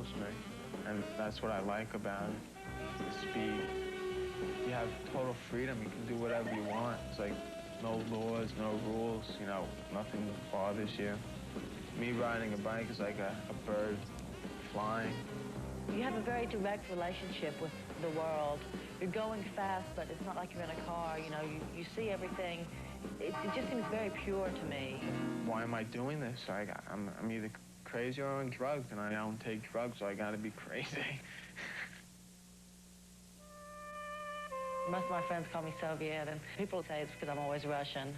thrills me. And that's what I like about it, the speed. You have total freedom. You can do whatever you want. It's like no laws, no rules, you know, nothing bothers you. Me riding a bike is like a bird flying. You have a very direct relationship with the world. You're going fast, but it's not like you're in a car. You know, you see everything. It just seems very pure to me. Why am I doing this? I'm either crazy or on drugs, and I don't take drugs, so I gotta be crazy. Most of my friends call me Soviet, and people say it's because I'm always Russian.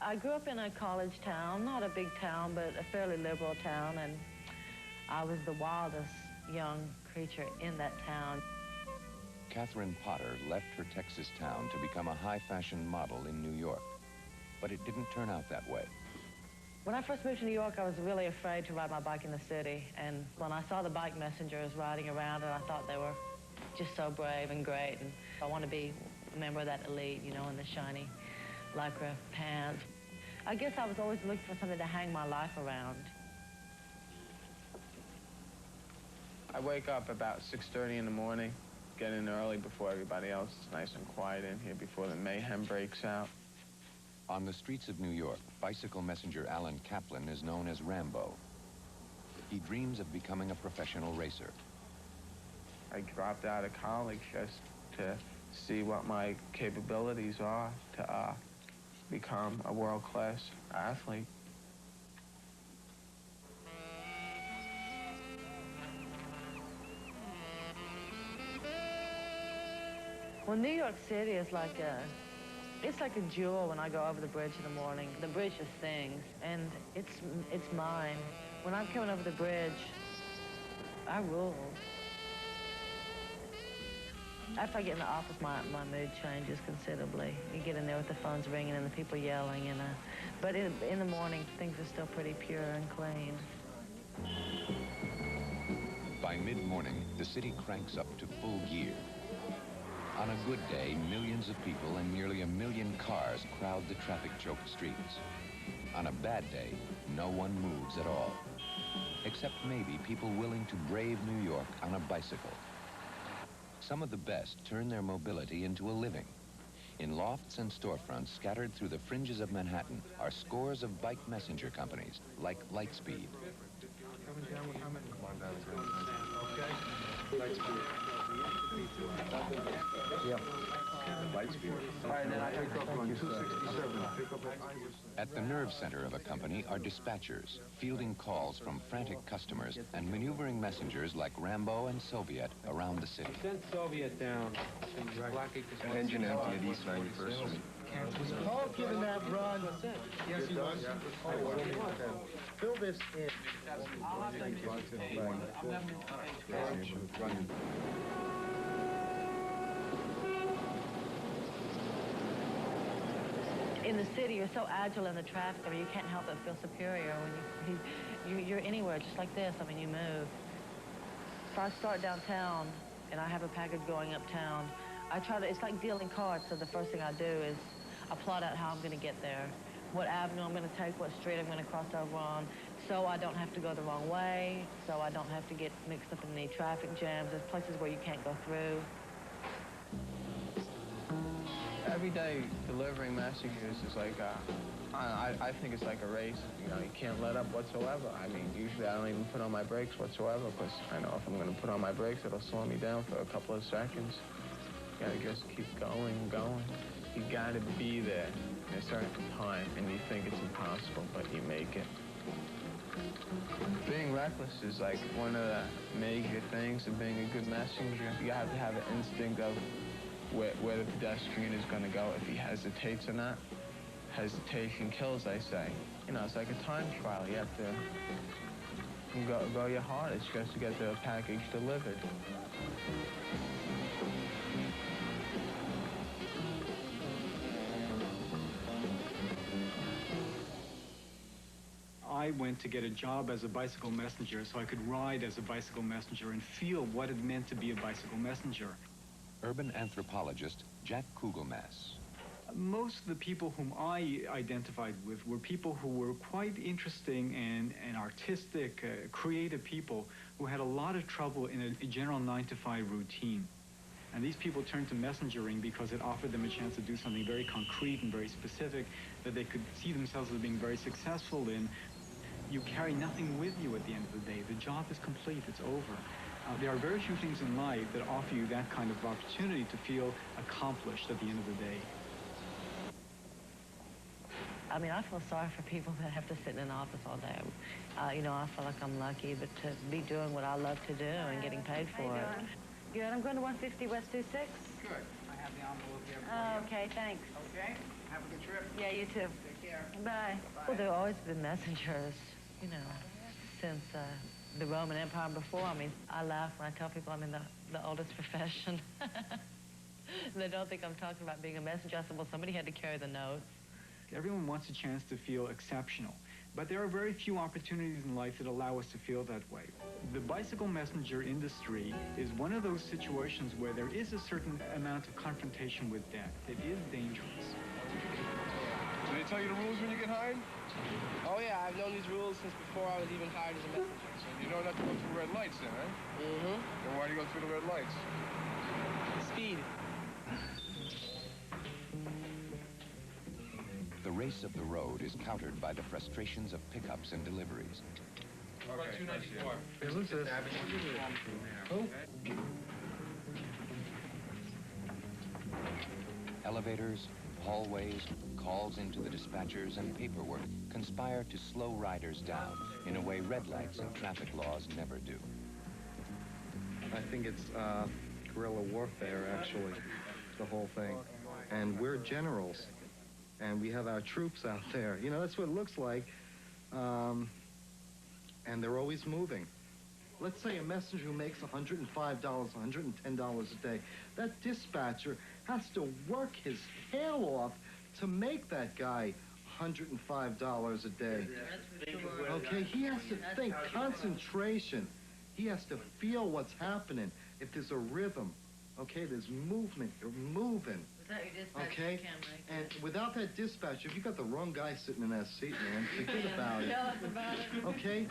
I grew up in a college town, not a big town, but a fairly liberal town, and I was the wildest young creature in that town. Catherine Potter left her Texas town to become a high-fashion model in New York. But it didn't turn out that way. When I first moved to New York, I was really afraid to ride my bike in the city. And when I saw the bike messengers riding around, and I thought they were just so brave and great. And I want to be a member of that elite, you know, in the shiny Lycra pants. I guess I was always looking for something to hang my life around. I wake up about 6:30 in the morning, get in early before everybody else. It's nice and quiet in here before the mayhem breaks out. On the streets of New York, bicycle messenger Alan Kaplan is known as Rambo. He dreams of becoming a professional racer. I dropped out of college just to see what my capabilities are to become a world-class athlete. Well, New York City is like it's like a jewel when I go over the bridge in the morning. The bridge just sings, and it's mine. When I'm coming over the bridge, I rule. After I get in the office, my mood changes considerably. You get in there with the phones ringing and the people yelling, and but in the morning, things are still pretty pure and clean. By mid-morning, the city cranks up to full gear. On a good day, millions of people and nearly 1 million cars crowd the traffic-choked streets. On a bad day, no one moves at all, except maybe people willing to brave New York on a bicycle. Some of the best turn their mobility into a living. In lofts and storefronts scattered through the fringes of Manhattan are scores of bike messenger companies like Lightspeed. Okay. Lightspeed. Yeah. Lightspeed. All right, then I pick up on 267. Pick up at Iverson. At the nerve center of a company are dispatchers, fielding calls from frantic customers and maneuvering messengers like Rambo and Soviet around the city. Send Soviet down. Engine empty at East 91st Street. Was Paul given that run? Yes, he was. Fill this in. In the city, you're so agile in the traffic. I mean, you can't help but feel superior when you're anywhere just like this. I mean, you move. If I start downtown and I have a package going uptown, I try to, it's like dealing cards, so the first thing I do is I plot out how I'm going to get there, what avenue I'm going to take, what street I'm going to cross over on, so I don't have to go the wrong way, so I don't have to get mixed up in any traffic jams. There's places where you can't go through. Every day delivering messages is like I think it's like a race. You know, you can't let up whatsoever. I mean, usually I don't even put on my brakes whatsoever because I know if I'm going to put on my brakes, it'll slow me down for a couple of seconds. You gotta just keep going. You gotta be there in a certain time, and you think it's impossible, but you make it. Being reckless is like one of the major things of being a good messenger. You have to have an instinct of where the pedestrian is going to go, if he hesitates or not. Hesitation kills, they say. You know, it's like a time trial. You have to go your hardest just to get the package delivered. I went to get a job as a bicycle messenger so I could ride as a bicycle messenger and feel what it meant to be a bicycle messenger. Urban anthropologist Jack Kugelmass. Most of the people whom I identified with were people who were quite interesting and artistic, creative people who had a lot of trouble in a general 9-to-5 routine. And these people turned to messengering because it offered them a chance to do something very concrete and very specific that they could see themselves as being very successful in. You carry nothing with you at the end of the day. The job is complete, it's over. There are very few things in life that offer you that kind of opportunity to feel accomplished at the end of the day. I mean, I feel sorry for people that have to sit in an office all day. You know, I feel like I'm lucky, but to be doing what I love to do and getting paid for it. Good. I'm going to 150 West 26. Good. I have the envelope here. Oh, okay, thanks. Okay. Have a good trip. Yeah, you too. Take care. Bye. Well, there have always been messengers, you know, since the Roman Empire before. I mean, I laugh when I tell people I'm in the oldest profession. They don't think I'm talking about being a messenger. I said, well, somebody had to carry the notes. Everyone wants a chance to feel exceptional, but there are very few opportunities in life that allow us to feel that way. The bicycle messenger industry is one of those situations where there is a certain amount of confrontation with death. It is dangerous. Do they tell you the rules when you get hired? Oh yeah, I've known these rules since before I was even hired as a messenger. So you know not to go through red lights then, huh? Mm-hmm. Then why do you go through the red lights? Speed. The race of the road is countered by the frustrations of pickups and deliveries. Okay, 294. Who's this? Who? Elevators, hallways, calls into the dispatchers, and paperwork conspire to slow riders down in a way red lights and traffic laws never do. I think it's guerrilla warfare, actually, the whole thing. And we're generals, and we have our troops out there. You know, that's what it looks like. And they're always moving. Let's say a messenger who makes $105, $110 a day. That dispatcher has to work his tail off to make that guy $105 a day. Okay, he has to think, concentration. He has to feel what's happening. If there's a rhythm, okay, there's movement, you're moving. Okay? And without that dispatcher, if you got the wrong guy sitting in that seat, man, forget about it. Okay?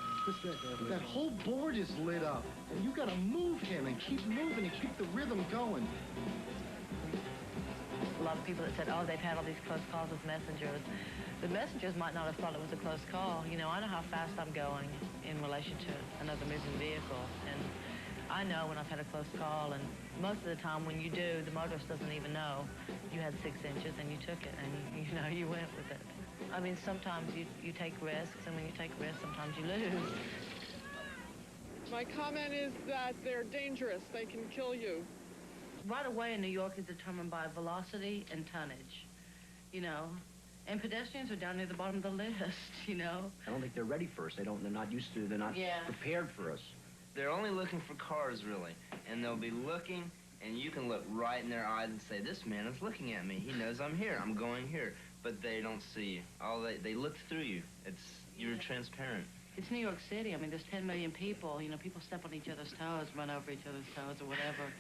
That whole board is lit up, and you gotta move him and keep moving and keep the rhythm going. A lot of people that said, oh, they've had all these close calls with messengers. The messengers might not have thought it was a close call. You know, I know how fast I'm going in relation to another moving vehicle, and I know when I've had a close call, and most of the time when you do, the motorist doesn't even know you had 6 inches and you took it, and you know, you went with it. I mean, sometimes you take risks, and when you take risks, sometimes you lose. My comment is that they're dangerous. They can kill you. Right away in New York is determined by velocity and tonnage, you know, and pedestrians are down near the bottom of the list, you know. I don't think they're ready for us. They're not used to, they're not prepared for us. They're only looking for cars, really. And they'll be looking, and you can look right in their eyes and say, this man is looking at me. He knows I'm here. I'm going here. But they don't see you. They look through you. You're transparent. It's New York City. I mean, there's 10 million people. You know, people step on each other's toes, run over each other's toes, or whatever.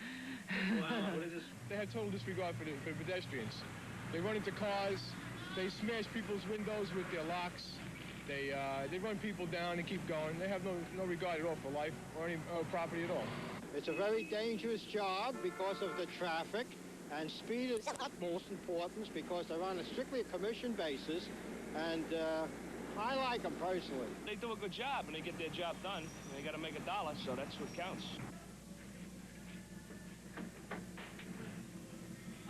Wow, what is this? They have total disregard for the pedestrians. They run into cars. They smash people's windows with their locks. They run people down and keep going. They have no regard at all for life or any property at all. It's a very dangerous job because of the traffic, and speed is of utmost importance because they're on a strictly commission basis, and I like them personally. They do a good job and they get their job done. They got to make $1, so that's what counts.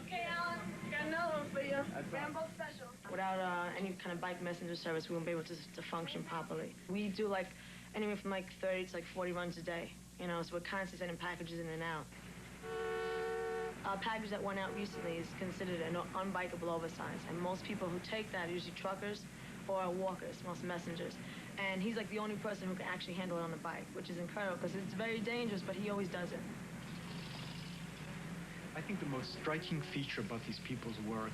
Okay, Alan, got another one for you. Rambo special. Without any kind of bike messenger service, we won't be able to function properly. We do like anywhere from like 30 to like 40 runs a day, you know, so we're constantly sending packages in and out. A package that went out recently is considered an unbikeable oversize, and most people who take that are usually truckers or walkers, most messengers. And he's like the only person who can actually handle it on a bike, which is incredible because it's very dangerous, but he always does it. I think the most striking feature about these people's work